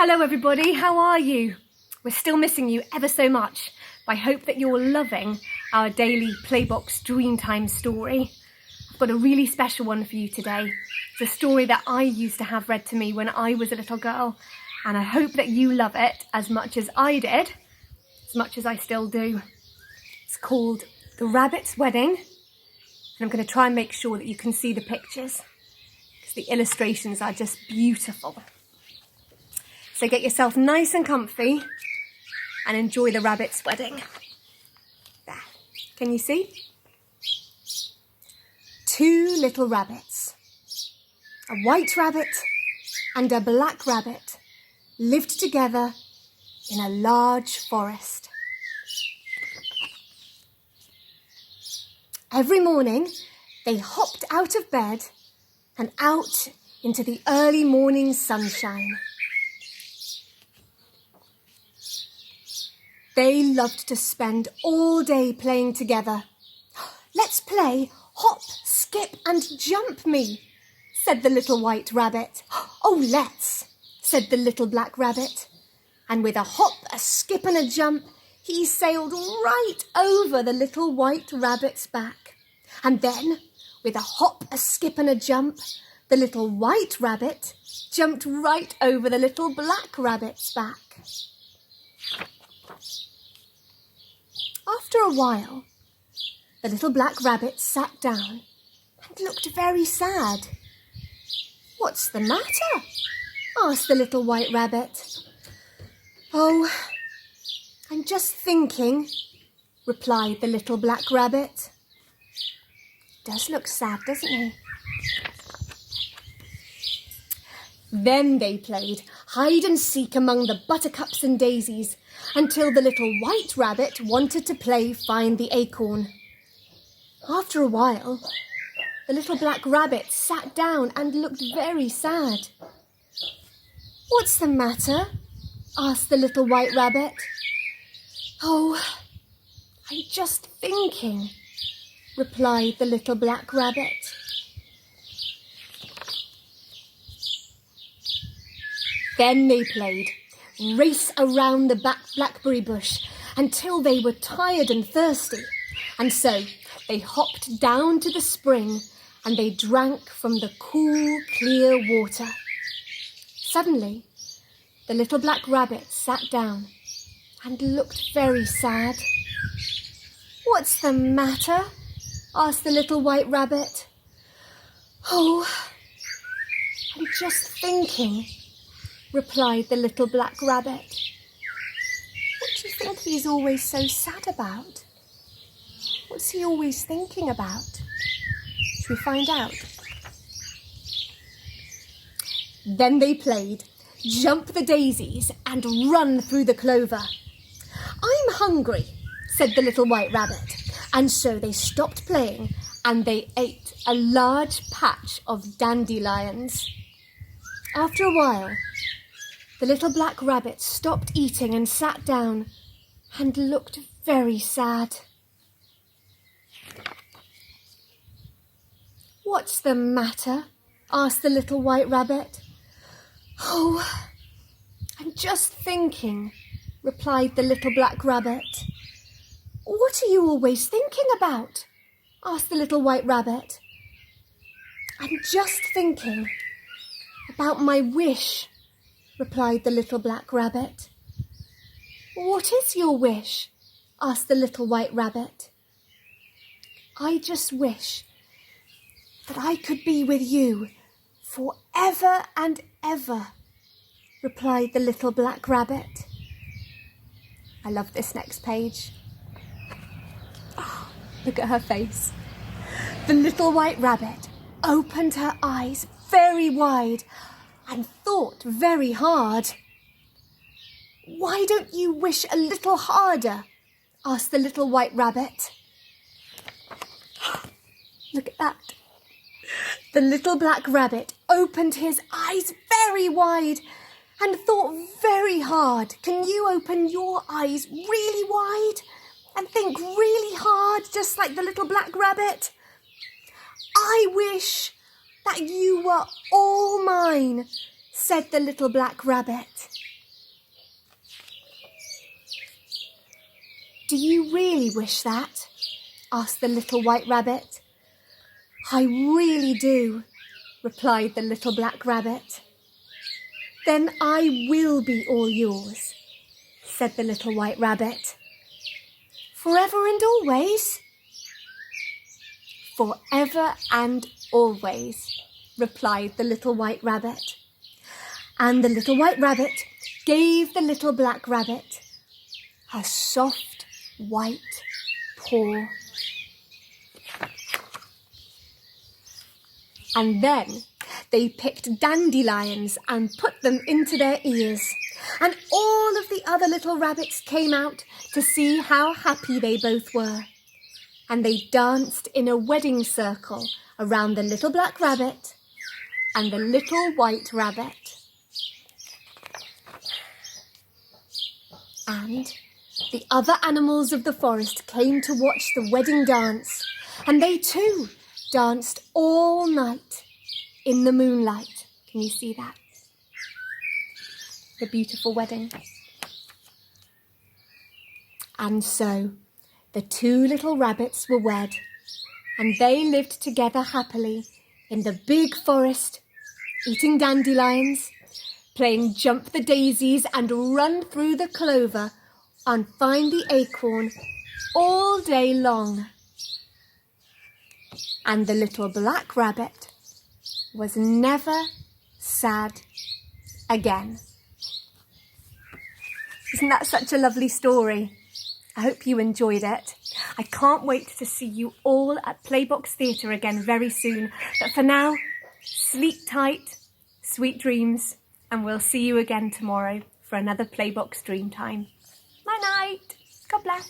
Hello everybody, how are you? We're still missing you ever so much, but I hope that you're loving our daily Playbox Dreamtime story. I've got a really special one for you today. It's a story that I used to have read to me when I was a little girl, and I hope that you love it as much as I did, as much as I still do. It's called The Rabbit's Wedding, and I'm going to try and make sure that you can see the pictures, because the illustrations are just beautiful. So get yourself nice and comfy and enjoy the rabbit's wedding. There, can you see? Two little rabbits, a white rabbit and a black rabbit, lived together in a large forest. Every morning they hopped out of bed and out into the early morning sunshine. They loved to spend all day playing together. "Let's play hop, skip and jump me," said the little white rabbit. "Oh, let's," said the little black rabbit. And with a hop, a skip and a jump, he sailed right over the little white rabbit's back. And then, with a hop, a skip and a jump, the little white rabbit jumped right over the little black rabbit's back. After a while, the little black rabbit sat down and looked very sad. "What's the matter?" asked the little white rabbit. "Oh, I'm just thinking," replied the little black rabbit. "Does look sad, doesn't he?" Then they played hide and seek among the buttercups and daisies until the little white rabbit wanted to play find the acorn. After a while, the little black rabbit sat down and looked very sad. "What's the matter?" asked the little white rabbit. "Oh, I'm just thinking," replied the little black rabbit. Then they played race around the blackberry bush until they were tired and thirsty, and so they hopped down to the spring and they drank from the cool, clear water. Suddenly, the little black rabbit sat down and looked very sad. "What's the matter?" asked the little white rabbit. "Oh, I'm just thinking," replied the little black rabbit. "What do you think he's always so sad about? What's he always thinking about? Should we find out?" Then they played jump the daisies and run through the clover. "I'm hungry," said the little white rabbit, and so they stopped playing and they ate a large patch of dandelions. After a while, the little black rabbit stopped eating and sat down and looked very sad. "What's the matter?" asked the little white rabbit. "Oh, I'm just thinking," replied the little black rabbit. "What are you always thinking about?" asked the little white rabbit. "I'm just thinking about my wish," replied the little black rabbit. "What is your wish?" asked the little white rabbit. "I just wish that I could be with you forever and ever," replied the little black rabbit. I love this next page. Oh, look at her face. The little white rabbit opened her eyes very wide and thought very hard. "Why don't you wish a little harder?" asked the little white rabbit. Look at that. The little black rabbit opened his eyes very wide and thought very hard. Can you open your eyes really wide and think really hard, just like the little black rabbit? "I wish that you were all mine," said the little black rabbit. Do you really wish that? Asked the little white rabbit. I really do, replied the little black rabbit. Then I will be all yours, said the little white rabbit. Forever and always? Forever and always, replied the little white rabbit. And the little white rabbit gave the little black rabbit a soft white paw. And then they picked dandelions and put them into their ears. And all of the other little rabbits came out to see how happy they both were. And they danced in a wedding circle around the little black rabbit and the little white rabbit. And the other animals of the forest came to watch the wedding dance, and they too danced all night in the moonlight. Can you see that? The beautiful wedding. And so the two little rabbits were wed, and they lived together happily in the big forest, eating dandelions, playing jump the daisies and run through the clover and find the acorn all day long. And the little black rabbit was never sad again. Isn't that such a lovely story? I hope you enjoyed it. I can't wait to see you all at Playbox Theatre again very soon. But for now, sleep tight, sweet dreams, and we'll see you again tomorrow for another Playbox Dream Time. Night night. God bless.